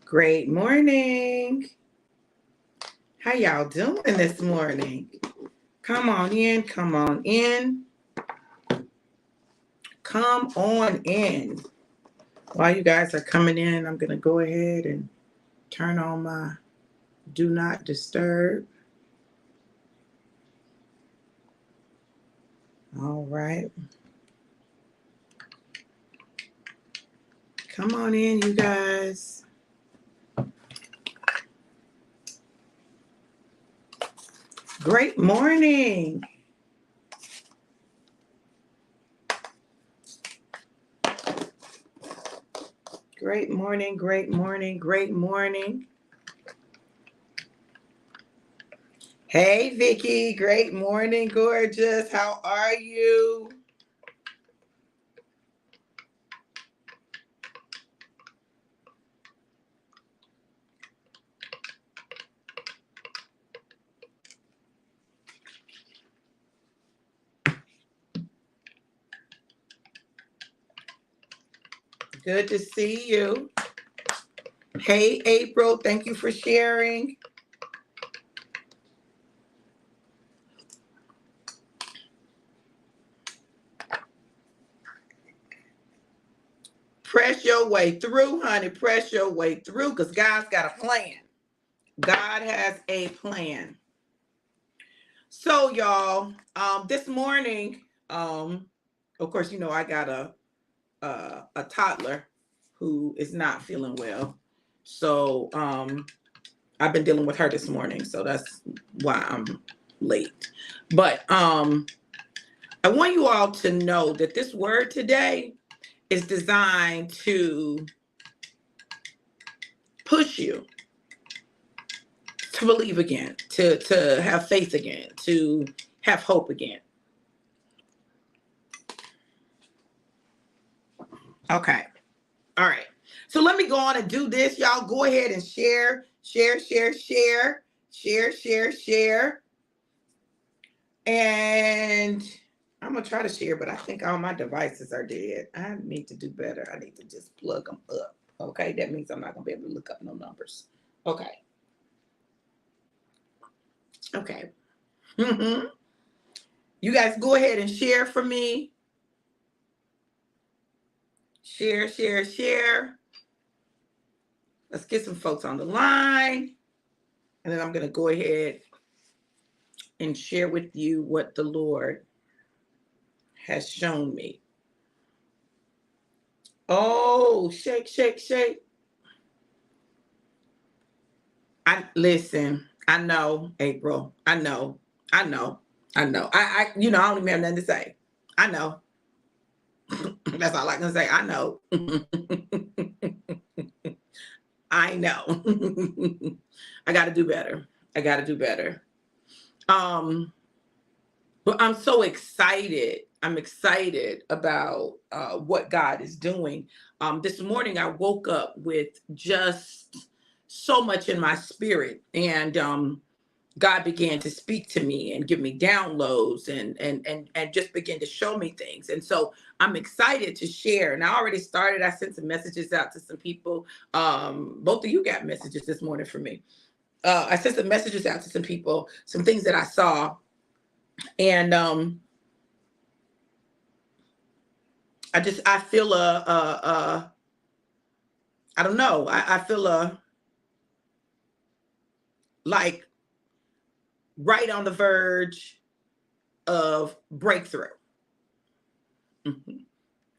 Great morning. How y'all doing this morning? Come on in, come on in. Come on in. While you guys are coming in, I'm going to go ahead and turn on my do not disturb. All right. Come on in, you guys. Great morning. Great morning, great morning, great morning. Hey, Vicky. Great morning, gorgeous. How are you? Good to see you. Hey, April. Thank you for sharing. Press your way through, honey. Press your way through because God's got a plan. God has a plan. So, y'all, this morning, of course, you know, I got a toddler who is not feeling well. So, I've been dealing with her this morning. So that's why I'm late. But I want you all to know that this word today is designed to push you to believe again, to have faith again, to have hope again. Okay. All right. So let me go on and do this. Y'all go ahead and share. And I'm going to try to share, but I think all my devices are dead. I need to do better. I need to just plug them up. Okay. That means I'm not going to be able to look up no numbers. Okay. Okay. You guys go ahead and share for me. Share. Let's get some folks on the line. And then I'm going to go ahead and share with you what the Lord has shown me. Oh, shake. Listen, I know, April. I know. I don't even have nothing to say. I know. That's all I can say. I know. I know. I got to do better. But I'm so excited. I'm excited about what God is doing. This morning, I woke up with just so much in my spirit, and God began to speak to me and give me downloads and just begin to show me things. And so I'm excited to share. And I already started. I sent some messages out to some people. Both of you got messages this morning from me. I sent some messages out to some people, some things that I saw. And I feel I don't know. I feel like right on the verge of breakthrough. Mm-hmm.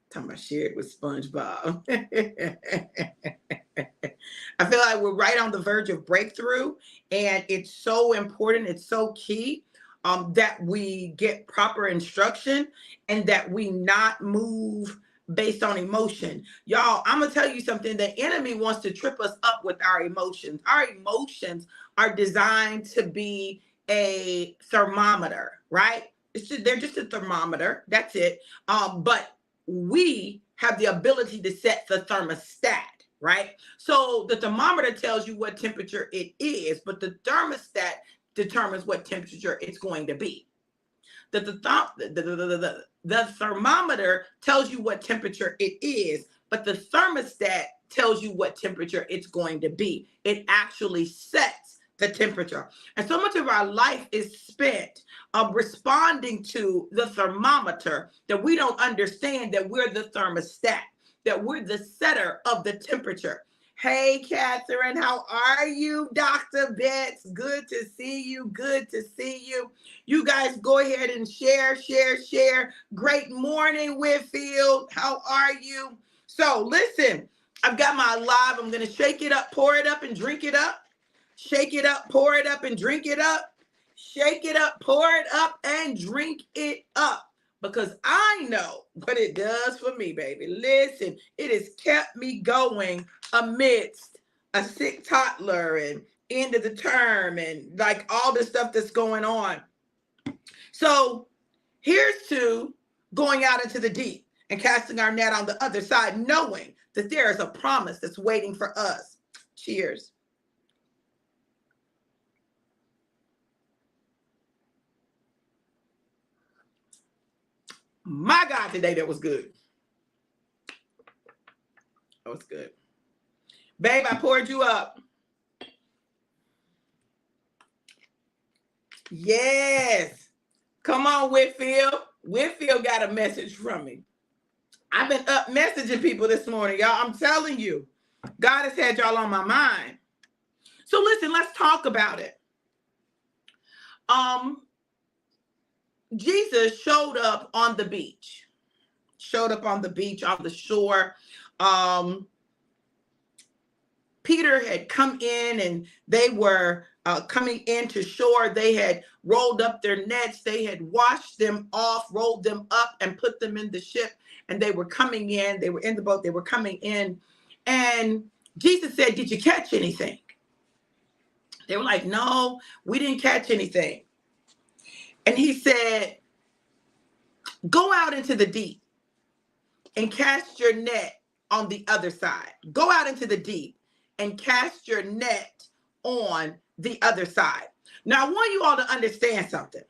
Talking about share it with SpongeBob. I feel like we're right on the verge of breakthrough, and it's so important. It's so key that we get proper instruction and that we not move based on emotion. Y'all, I'm going to tell you something. The enemy wants to trip us up with our emotions. Our emotions are designed to be a thermometer, right? They're just a thermometer. That's it. But we have the ability to set the thermostat, right? So the thermometer tells you what temperature it is, but the thermostat determines what temperature it's going to be. The thermometer tells you what temperature it is, but the thermostat tells you what temperature it's going to be. It actually sets the temperature. And so much of our life is spent responding to the thermometer that we don't understand that we're the thermostat, that we're the setter of the temperature. Hey, Catherine, how are you? Dr. Betts, good to see you. Good to see you. You guys go ahead and share. Great morning, Whitfield. How are you? So listen, I've got my live. I'm going to shake it up, pour it up, and drink it up. Shake it up, pour it up, and drink it up. Shake it up, pour it up, and drink it up. Because I know what it does for me, baby. Listen, it has kept me going amidst a sick toddler and end of the term and like all the stuff that's going on. So here's to going out into the deep and casting our net on the other side, knowing that there is a promise that's waiting for us. Cheers. My God, today that was good. That was good. Babe, I poured you up. Yes. Come on, Whitfield. Whitfield got a message from me. I've been up messaging people this morning, y'all. I'm telling you, God has had y'all on my mind. So listen, let's talk about it. Jesus showed up on the beach. Showed up on the beach, on the shore. Peter had come in and they were coming into shore. They had rolled up their nets. They had washed them off, rolled them up, and put them in the ship. And they were coming in. They were in the boat. They were coming in. And Jesus said, "Did you catch anything?" They were like, "No, we didn't catch anything." And he said, "Go out into the deep and cast your net on the other side." Go out into the deep and cast your net on the other side. Now, I want you all to understand something.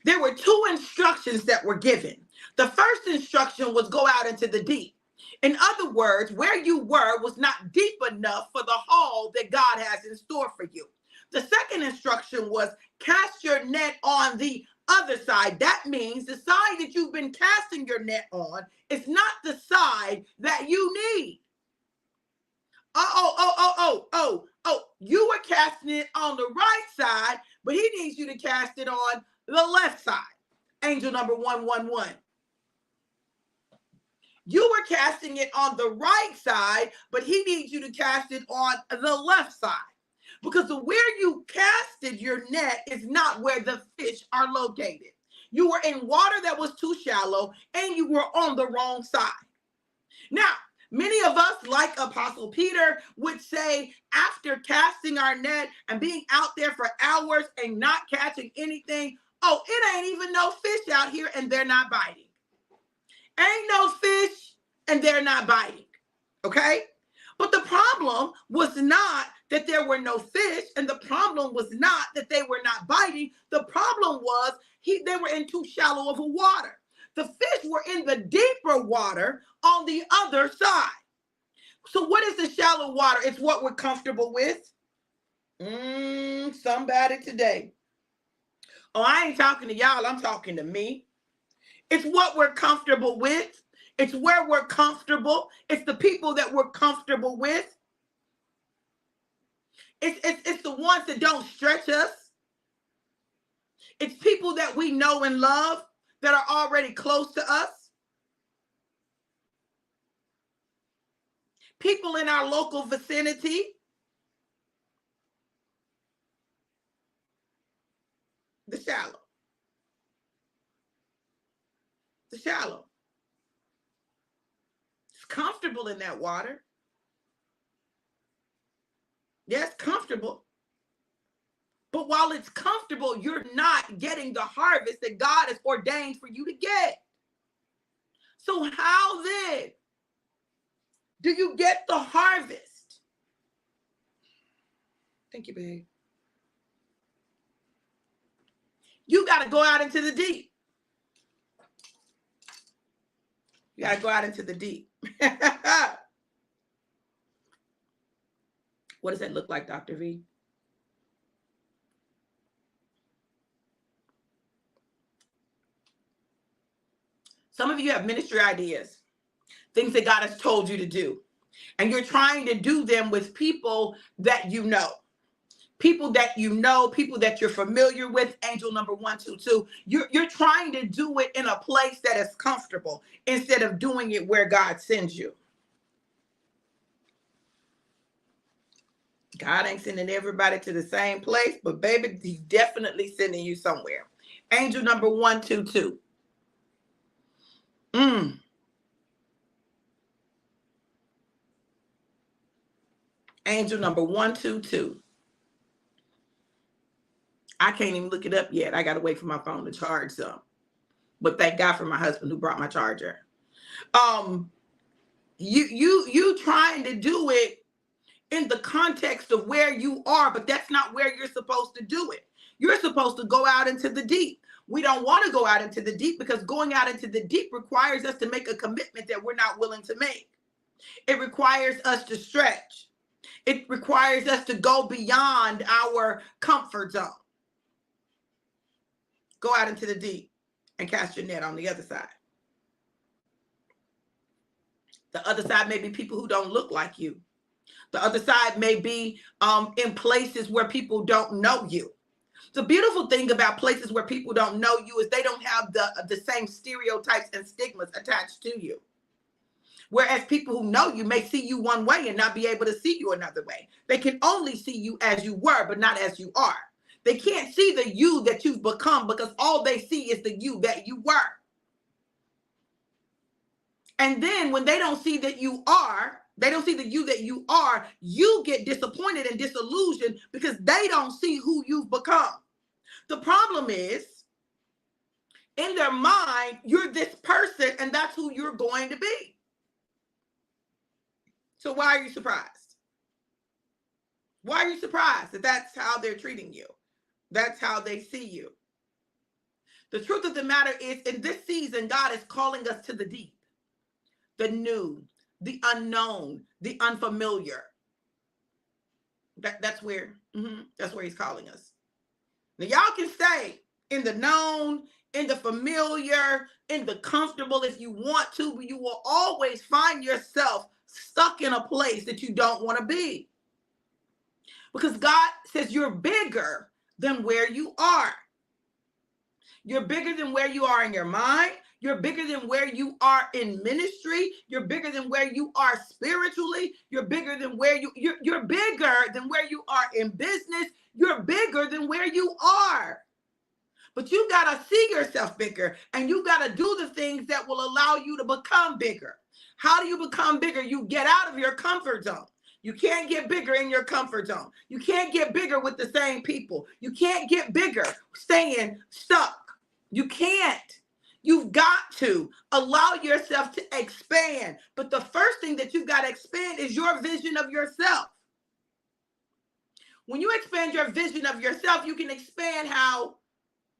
There were two instructions that were given. The first instruction was go out into the deep. In other words, where you were was not deep enough for the haul that God has in store for you. The second instruction was cast your net on the other side. That means the side that you've been casting your net on is not the side that you need. You were casting it on the right side, but he needs you to cast it on the left side. Angel number 111. You were casting it on the right side, but he needs you to cast it on the left side. Because where you casted your net is not where the fish are located. You were in water that was too shallow, and you were on the wrong side. Now, many of us, like Apostle Peter, would say after casting our net and being out there for hours and not catching anything, oh, it ain't even no fish out here and they're not biting. Ain't no fish and they're not biting, okay? But the problem was not that there were no fish, and the problem was not that they were not biting. The problem was they were in too shallow of a water. The fish were in the deeper water on the other side. So what is the shallow water? It's what we're comfortable with. Somebody today. Oh, I ain't talking to y'all. I'm talking to me. It's what we're comfortable with. It's where we're comfortable. It's the people that we're comfortable with. It's the ones that don't stretch us. It's people that we know and love that are already close to us. People in our local vicinity. The shallow. The shallow. It's comfortable in that water. Yes, comfortable. But while it's comfortable, you're not getting the harvest that God has ordained for you to get. So how then do you get the harvest? Thank you, babe. You got to go out into the deep. You got to go out into the deep. What does that look like, Dr. V? Some of you have ministry ideas, things that God has told you to do, and you're trying to do them with people that you know. People that you know, people that you're familiar with, angel number 122. You're trying to do it in a place that is comfortable instead of doing it where God sends you. God ain't sending everybody to the same place, but baby, he's definitely sending you somewhere. Angel number 122. Angel number 122. I can't even look it up yet. I got to wait for my phone to charge some. But thank God for my husband who brought my charger. You trying to do it in the context of where you are, but that's not where you're supposed to do it. You're supposed to go out into the deep. We don't want to go out into the deep because going out into the deep requires us to make a commitment that we're not willing to make. It requires us to stretch. It requires us to go beyond our comfort zone. Go out into the deep and cast your net on the other side. The other side may be people who don't look like you. The other side may be in places where people don't know you. The beautiful thing about places where people don't know you is they don't have the same stereotypes and stigmas attached to you. Whereas people who know you may see you one way and not be able to see you another way. They can only see you as you were, but not as you are. They can't see the you that you've become because all they see is the you that you were. And then when they don't see that you are, they don't see the you that you are, you get disappointed and disillusioned because they don't see who you've become. The problem is, in their mind, you're this person and that's who you're going to be. So why are you surprised? Why are you surprised that that's how they're treating you? That's how they see you. The truth of the matter is, in this season, God is calling us to the deep, the new, the unknown, the unfamiliar. That's where he's calling us. Now, y'all can stay in the known, in the familiar, in the comfortable if you want to, but you will always find yourself stuck in a place that you don't want to be. Because God says you're bigger than where you are. You're bigger than where you are in your mind. You're bigger than where you are in ministry. You're bigger than where you are spiritually. You're bigger than where you're bigger than where you are in business. You're bigger than where you are. But you got to see yourself bigger, and you got to do the things that will allow you to become bigger. How do you become bigger? You get out of your comfort zone. You can't get bigger in your comfort zone. You can't get bigger with the same people. You can't get bigger staying stuck. You can't. You've got to allow yourself to expand. But the first thing that you've got to expand is your vision of yourself. When you expand your vision of yourself, you can expand how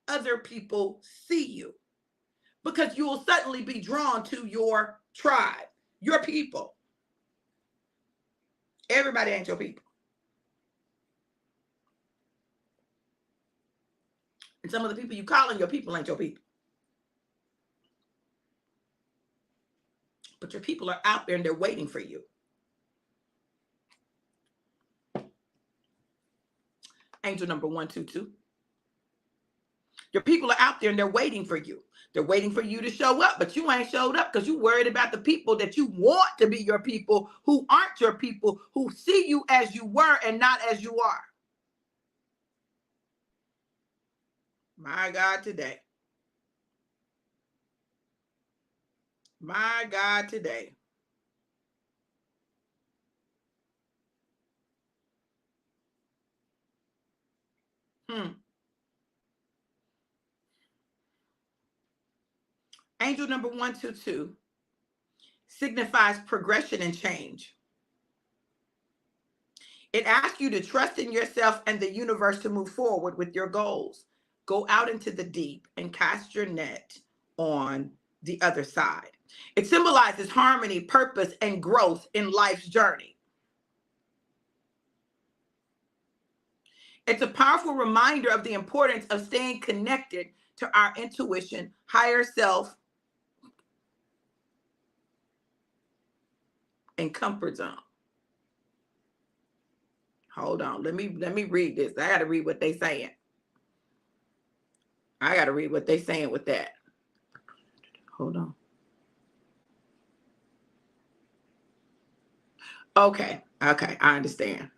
other people see you, because you will suddenly be drawn to your tribe, your people. Everybody ain't your people. And some of the people you calling your people ain't your people. But your people are out there and they're waiting for you. Angel number 122. Your people are out there and they're waiting for you. They're waiting for you to show up, but you ain't showed up because you're worried about the people that you want to be your people who aren't your people, who see you as you were and not as you are. My God, today. My God, today. Angel number 122 signifies progression and change. It asks you to trust in yourself and the universe to move forward with your goals. Go out into the deep and cast your net on the other side. It symbolizes harmony, purpose, and growth in life's journey. It's a powerful reminder of the importance of staying connected to our intuition, higher self, and comfort zone. Hold on. Let me read this. I got to read what they saying. I got to read what they saying with that. Hold on. Okay. Okay. I understand.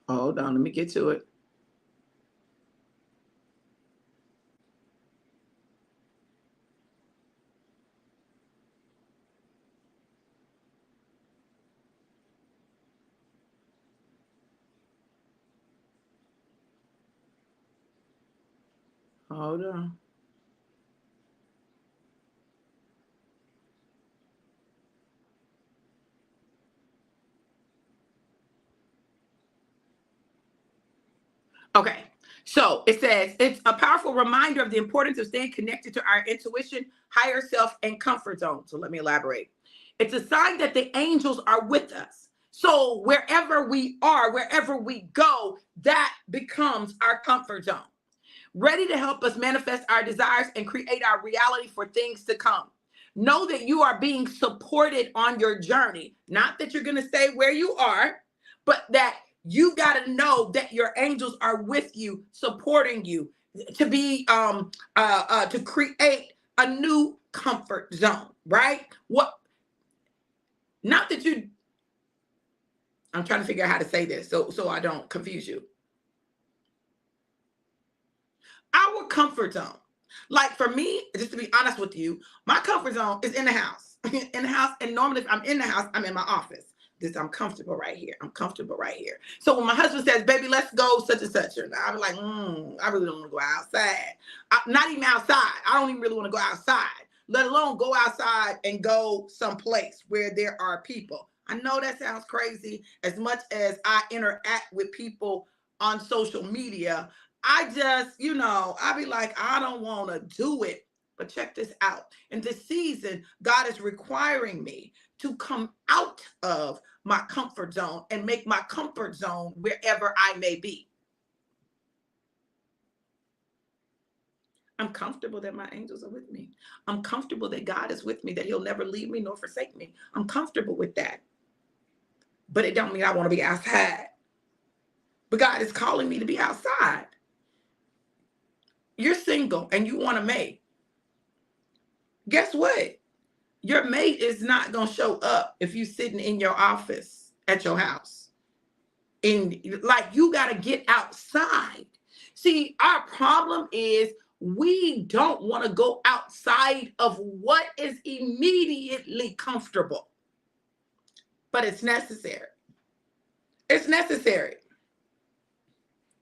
Hold on. Let me get to it. Hold on. Okay. So it says it's a powerful reminder of the importance of staying connected to our intuition, higher self, and comfort zone. So let me elaborate. It's a sign that the angels are with us. So wherever we are, wherever we go, that becomes our comfort zone, ready to help us manifest our desires and create our reality for things to come. Know that you are being supported on your journey. Not that you're going to stay where you are, but that you got to know that your angels are with you, supporting you to be to create a new comfort zone, right? What? Not that you. I'm trying to figure out how to say this so I don't confuse you. Our comfort zone. Like for me, just to be honest with you, my comfort zone is in the house. In the house, and normally if I'm in the house, I'm in my office. I'm comfortable right here. So when my husband says, "Baby, let's go such and such," and I'm like, I really don't want to go outside. Not even outside. I don't even really want to go outside, let alone go outside and go someplace where there are people. I know that sounds crazy. As much as I interact with people on social media, I just, I be like, I don't want to do it. But check this out. In this season, God is requiring me to come out of my comfort zone and make my comfort zone wherever I may be. I'm comfortable that my angels are with me. I'm comfortable that God is with me, that he'll never leave me nor forsake me. I'm comfortable with that. But it don't mean I want to be outside. But God is calling me to be outside. You're single and you want a mate. Guess what? Your mate is not going to show up if you're sitting in your office at your house. Like, you got to get outside. See, our problem is we don't want to go outside of what is immediately comfortable. But it's necessary. It's necessary.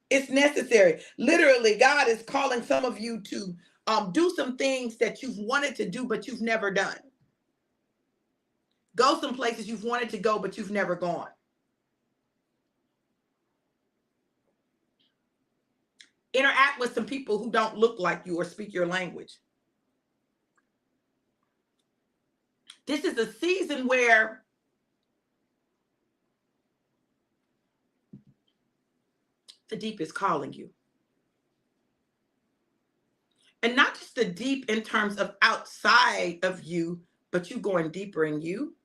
It's necessary. Literally, God is calling some of you to do some things that you've wanted to do, but you've never done. Go some places you've wanted to go, but you've never gone. Interact with some people who don't look like you or speak your language. This is a season where the deep is calling you. And not just the deep in terms of outside of you, but you going deeper in you.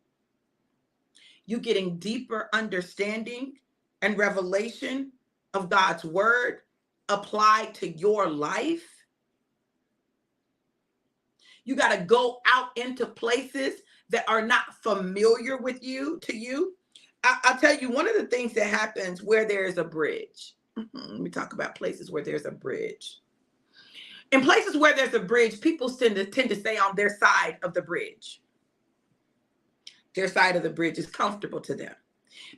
You getting deeper understanding and revelation of God's word applied to your life. You got to go out into places that are not familiar with you, to you. I'll tell you, one of the things that happens where there's a bridge. Let me talk about places where there's a bridge. In places where there's a bridge, people tend to stay on their side of the bridge. Their side of the bridge is comfortable to them.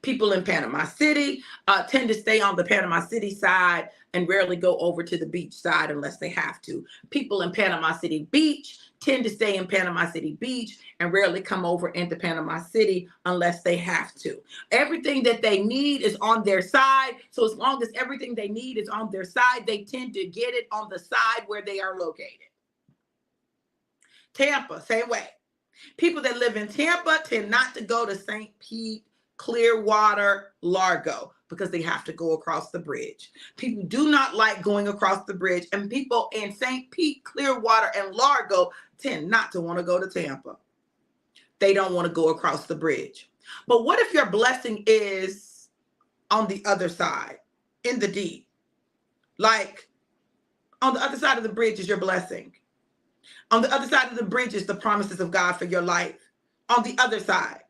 People in Panama City tend to stay on the Panama City side and rarely go over to the beach side unless they have to. People in Panama City Beach tend to stay in Panama City Beach and rarely come over into Panama City unless they have to. Everything that they need is on their side. So as long as everything they need is on their side, they tend to get it on the side where they are located. Tampa, same way. People that live in Tampa tend not to go to St. Pete, Clearwater, Largo, because they have to go across the bridge. People do not like going across the bridge, and people in St. Pete, Clearwater, and Largo tend not to want to go to Tampa. They don't want to go across the bridge. But what if your blessing is on the other side, in the deep? Like, on the other side of the bridge is your blessing. On the other side of the bridge is the promises of God for your life. On the other side.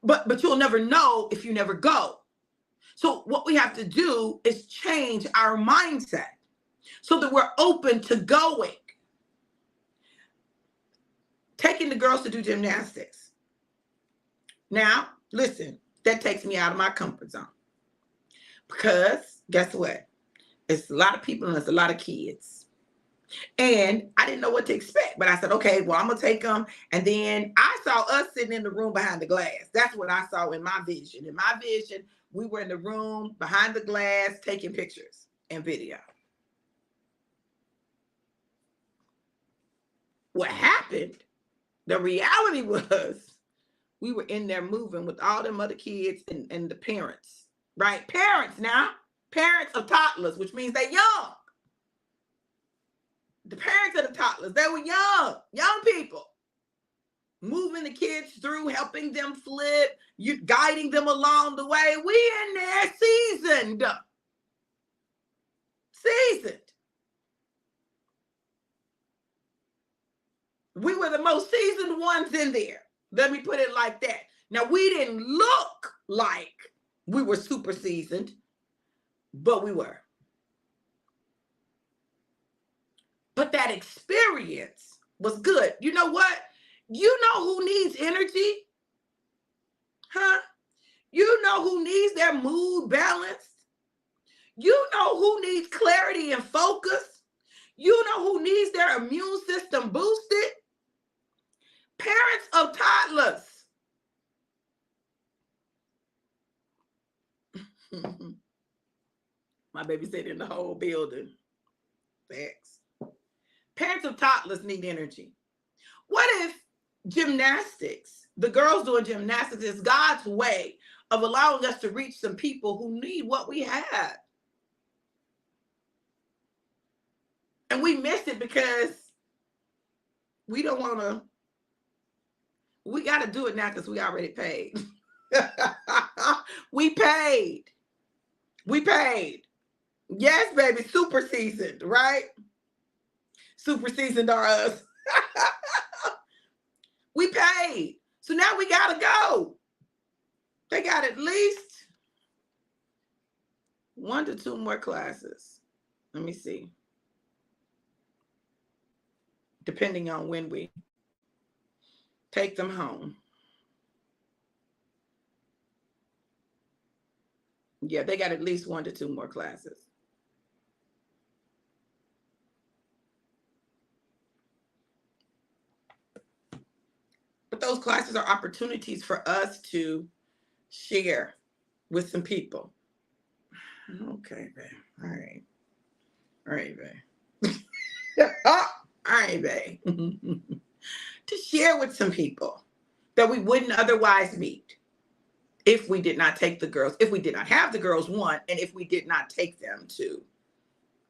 But you'll never know if you never go. So what we have to do is change our mindset so that we're open to going. Taking the girls to do gymnastics. Now, listen, that takes me out of my comfort zone. Because guess what? It's a lot of people and it's a lot of kids. And I didn't know what to expect, but I said, okay, well, I'm going to take them. And then I saw us sitting in the room behind the glass. That's what I saw in my vision. In my vision, we were in the room behind the glass taking pictures and video. What happened, the reality was we were in there moving with all them other kids and the parents, right? Parents now, parents of toddlers, which means they're young. The parents of the toddlers, they were young people, moving the kids through, helping them flip, you guiding them along the way. We in there seasoned. We were the most seasoned ones in there. Let me put it like that. Now, we didn't look like we were super seasoned, but we were. But that experience was good. You know what? You know who needs energy? Huh? You know who needs their mood balanced? You know who needs clarity and focus? You know who needs their immune system boosted? Parents of toddlers. My baby said in the whole building. Thanks. Parents of toddlers need energy. What if gymnastics, the girls doing gymnastics, is God's way of allowing us to reach some people who need what we have? And we miss it because we don't want to. We got to do it now because we already paid. We paid. Yes, baby, super seasoned, right? Super seasoned are us. We paid. So now we got to go. They got at least 1 to 2 more classes. Let me see. Depending on when we take them home. Yeah, they got at least 1 to 2 more classes. But those classes are opportunities for us to share with some people. Okay, babe. All right, babe. All right, babe. To share with some people that we wouldn't otherwise meet if we did not take the girls, if we did not have the girls, one, and if we did not take them to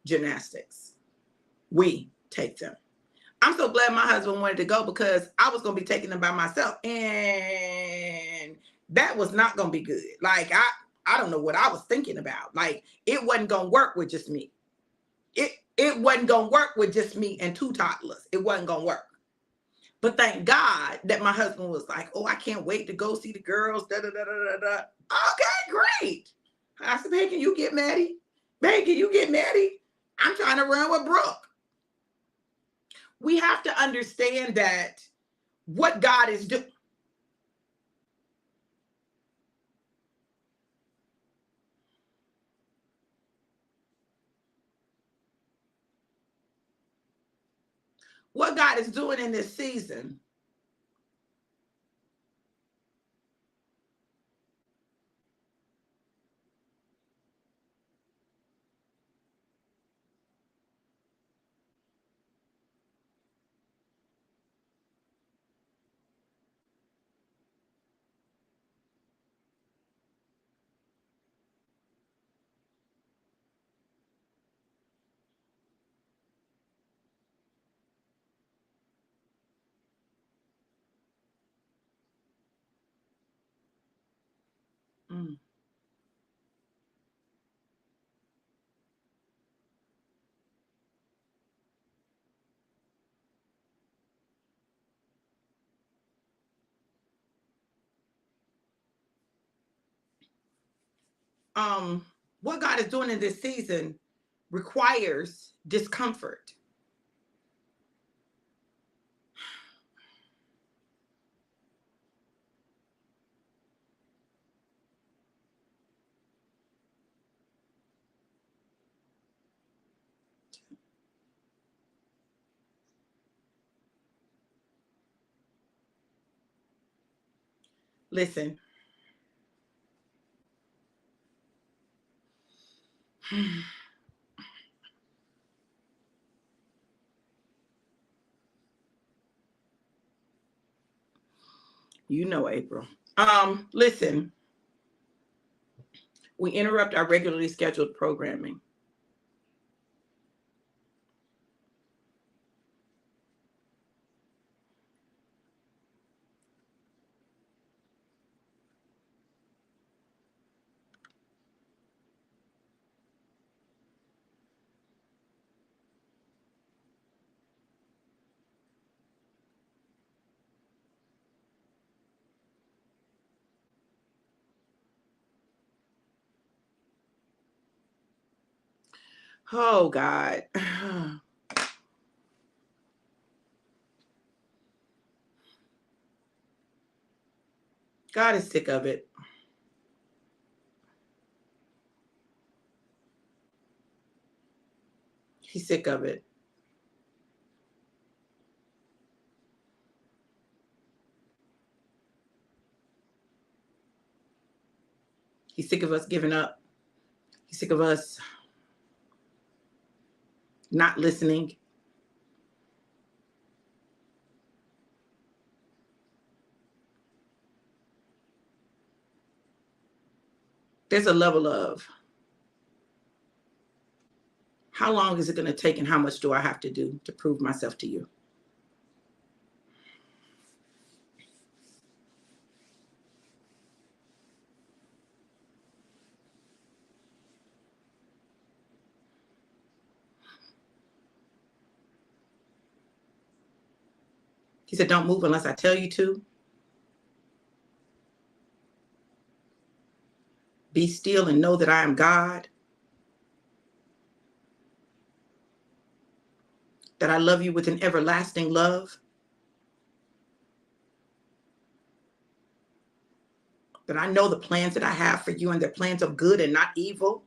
gymnastics. We take them. I'm so glad my husband wanted to go because I was going to be taking them by myself. And that was not going to be good. Like, I don't know what I was thinking about. Like, it wasn't going to work with just me. It wasn't going to work with just me and 2 toddlers. It wasn't going to work. But thank God that my husband was like, oh, I can't wait to go see the girls. Da, da, da, da, da. Okay, great. I said, hey, can you get Maddie? Babe, can you get Maddie? I'm trying to run with Brooke. We have to understand that what God is doing. What God is doing in this season. what God is doing in this season requires discomfort. Listen. You know, April. Listen, we interrupt our regularly scheduled programming. Oh, God. God is sick of it. He's sick of it. He's sick of us giving up. He's sick of us not listening. There's a level of how long is it going to take and how much do I have to do to prove myself to you? He said, don't move unless I tell you to. Be still and know that I am God. That I love you with an everlasting love. That I know the plans that I have for you and they're plans of good and not evil.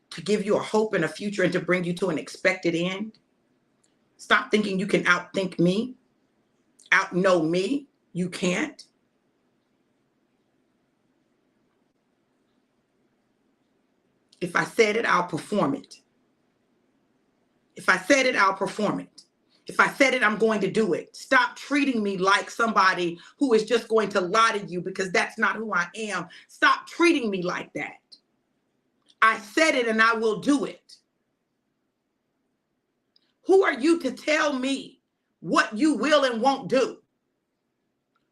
To give you a hope and a future and to bring you to an expected end. Stop thinking you can outthink me. Outknow me. You can't. If I said it, I'll perform it. If I said it, I'll perform it. If I said it, I'm going to do it. Stop treating me like somebody who is just going to lie to you because that's not who I am. Stop treating me like that. I said it and I will do it. Who are you to tell me what you will and won't do?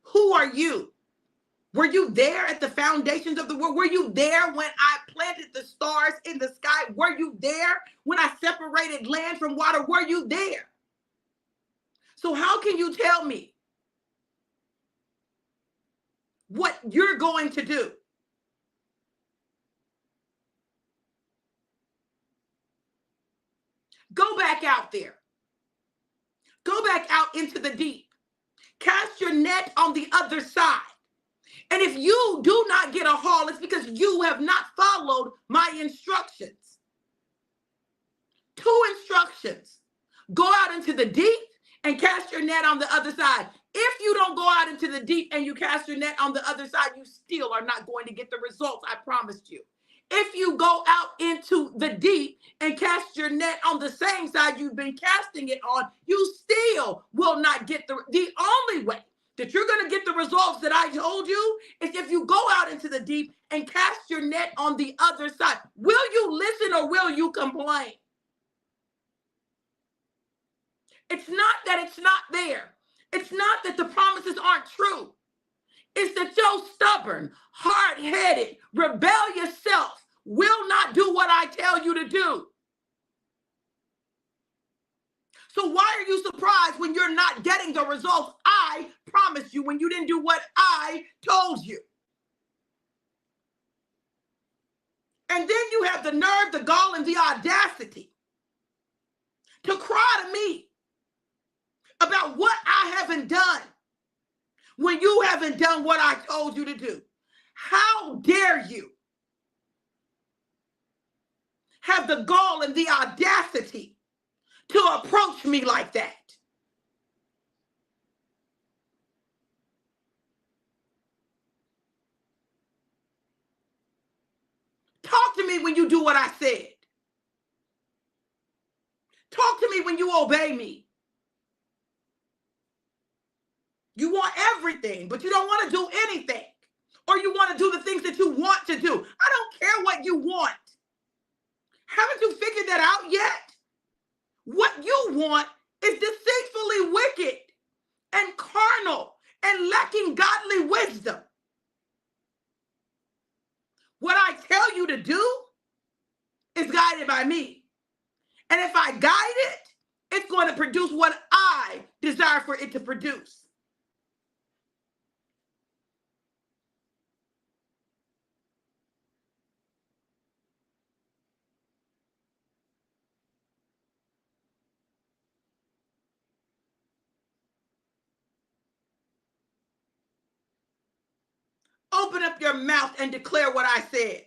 Who are you? Were you there at the foundations of the world? Were you there when I planted the stars in the sky? Were you there when I separated land from water? Were you there? So how can you tell me what you're going to do? Go back out there. Go back out into the deep. Cast your net on the other side. And if you do not get a haul, it's because you have not followed my instructions. 2 instructions. Go out into the deep and cast your net on the other side. If you don't go out into the deep and you cast your net on the other side, you still are not going to get the results I promised you. If you go out into the deep and cast your net on the same side you've been casting it on, you still will not get the only way that you're going to get the results that I told you is if you go out into the deep and cast your net on the other side. Will you listen or will you complain? It's not that it's not there. It's not that the promises aren't true. It's that your stubborn, hard-headed, rebellious self will not do what I tell you to do. So why are you surprised when you're not getting the results I promised you when you didn't do what I told you? And then you have the nerve, the gall, and the audacity to cry to me about what I haven't done when you haven't done what I told you to do. How dare you have the gall and the audacity to approach me like that? Talk to me when you do what I said. Talk to me when you obey me. You want everything, but you don't want to do anything. Or you want to do the things that you want to do. I don't care what you want. Haven't you figured that out yet? What you want is deceitfully wicked and carnal and lacking godly wisdom. What I tell you to do is guided by me. And if I guide it, it's going to produce what I desire for it to produce. Open up your mouth and declare what I said.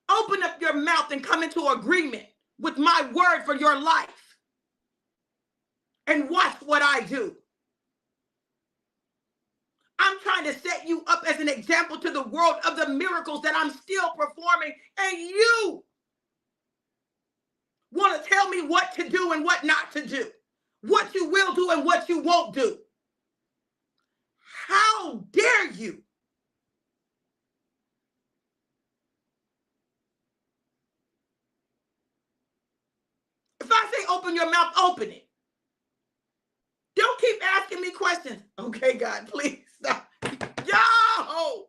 Open up your mouth and come into agreement with my word for your life. And watch what I do. I'm trying to set you up as an example to the world of the miracles that I'm still performing. And you want to tell me what to do and what not to do. What you will do and what you won't do. How dare you? If I say open your mouth, open it. Don't keep asking me questions. Okay, God, please stop. Yo!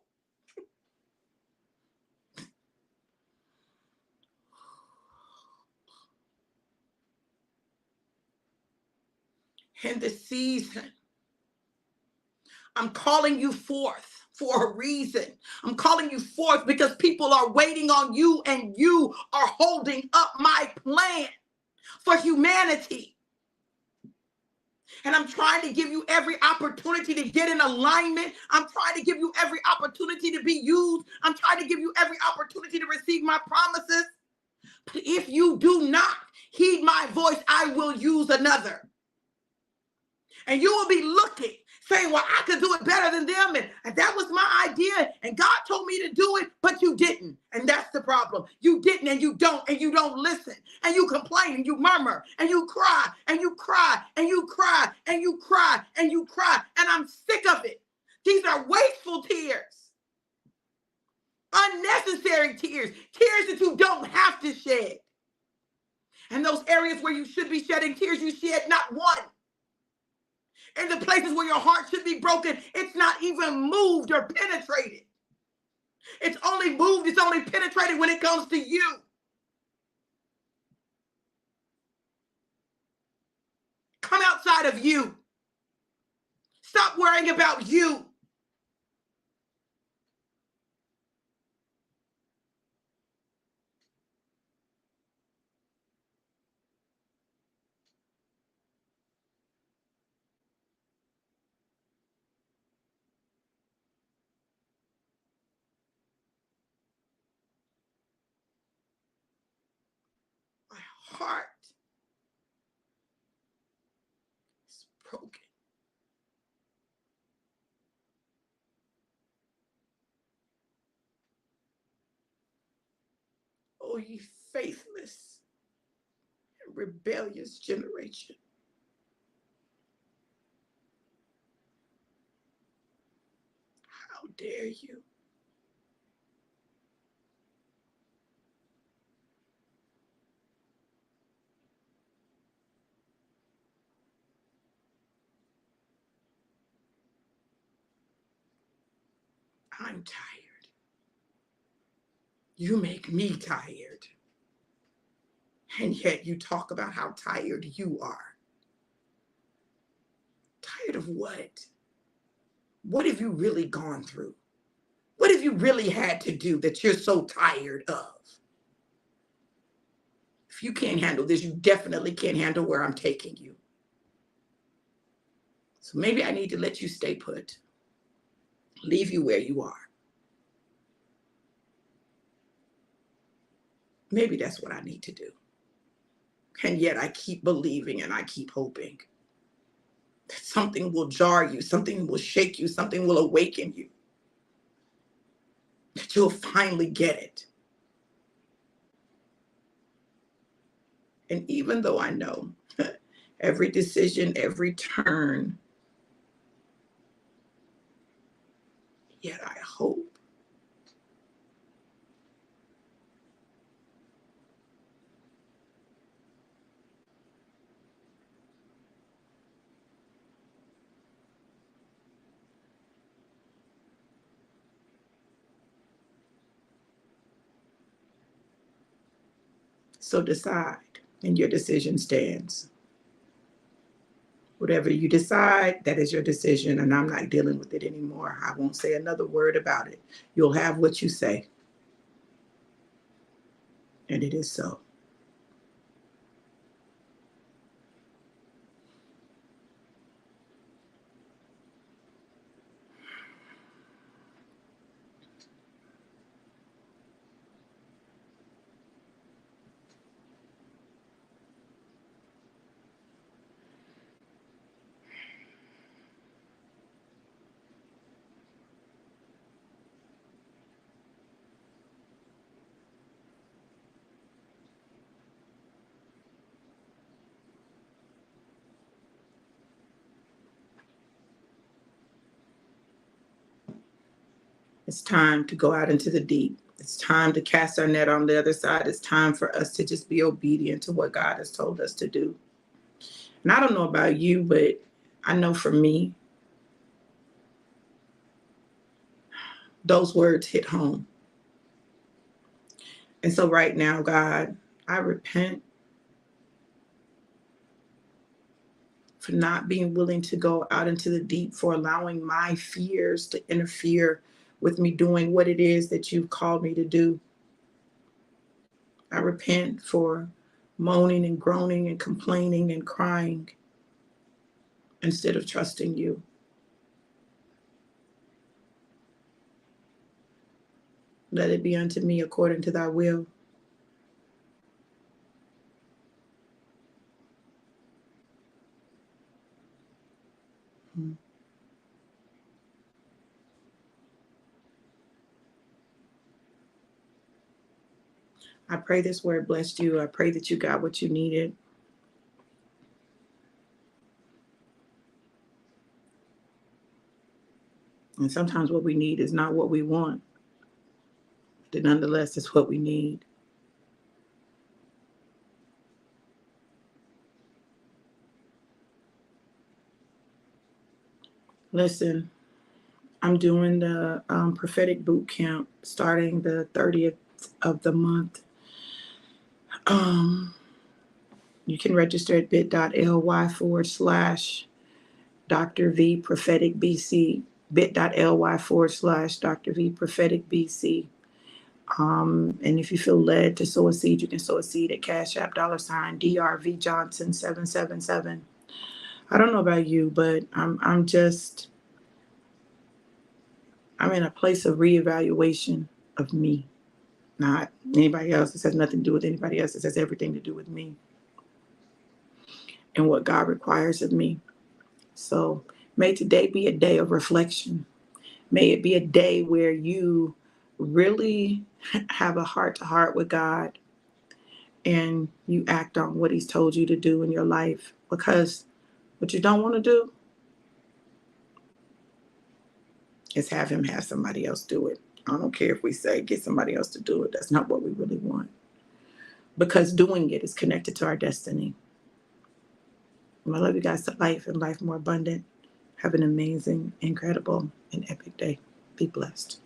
In this season, I'm calling you forth for a reason. I'm calling you forth because people are waiting on you and you are holding up my plan for humanity. And I'm trying to give you every opportunity to get in alignment. I'm trying to give you every opportunity to be used. I'm trying to give you every opportunity to receive my promises. But if you do not heed my voice, I will use another. And you will be looking, saying, well, I could do it better than them. And that was my idea. And God told me to do it, but you didn't. And that's the problem. You didn't, and you don't listen. And you complain, and you murmur, and you cry, and you cry, and you cry, and you cry, and you cry. And I'm sick of it. These are wasteful tears. Unnecessary tears. Tears that you don't have to shed. And those areas where you should be shedding tears, you shed not one. In the places where your heart should be broken, it's not even moved or penetrated. It's only moved, it's only penetrated when it comes to you. Come outside of you. Stop worrying about you. My heart is broken. Oh, ye faithless and rebellious generation. How dare you? I'm tired. You make me tired. And yet you talk about how tired you are. Tired of what? What have you really gone through? What have you really had to do that you're so tired of? If you can't handle this, you definitely can't handle where I'm taking you. So maybe I need to let you stay put, leave you where you are. Maybe that's what I need to do. And yet I keep believing and I keep hoping that something will jar you, something will shake you, something will awaken you, that you'll finally get it. And even though I know every decision, every turn, yet I hope. So decide, and your decision stands. Whatever you decide, that is your decision, and I'm not dealing with it anymore. I won't say another word about it. You'll have what you say, and it is so. It's time to go out into the deep. It's time to cast our net on the other side. It's time for us to just be obedient to what God has told us to do. And I don't know about you, but I know for me, those words hit home. And so right now, God, I repent for not being willing to go out into the deep, for allowing my fears to interfere with me doing what it is that you've called me to do. I repent for moaning and groaning and complaining and crying instead of trusting you. Let it be unto me according to thy will. I pray this word blessed you. I pray that you got what you needed. And sometimes what we need is not what we want, but nonetheless, it's what we need. Listen, I'm doing the prophetic boot camp starting the 30th of the month. You can register at bit.ly/Dr. V Prophetic BC, bit.ly/Dr. V Prophetic BC. And if you feel led to sow a seed, you can sow a seed at Cash App $DRV Johnson 777. I don't know about you, but I'm in a place of reevaluation of me, not anybody else. This has nothing to do with anybody else. This has everything to do with me and what God requires of me. So may today be a day of reflection. May it be a day where you really have a heart to heart with God and you act on what he's told you to do in your life. Because what you don't want to do is have him have somebody else do it. I don't care if we say get somebody else to do it. That's not what we really want. Because doing it is connected to our destiny. I love you guys to life and life more abundant. Have an amazing, incredible, and epic day. Be blessed.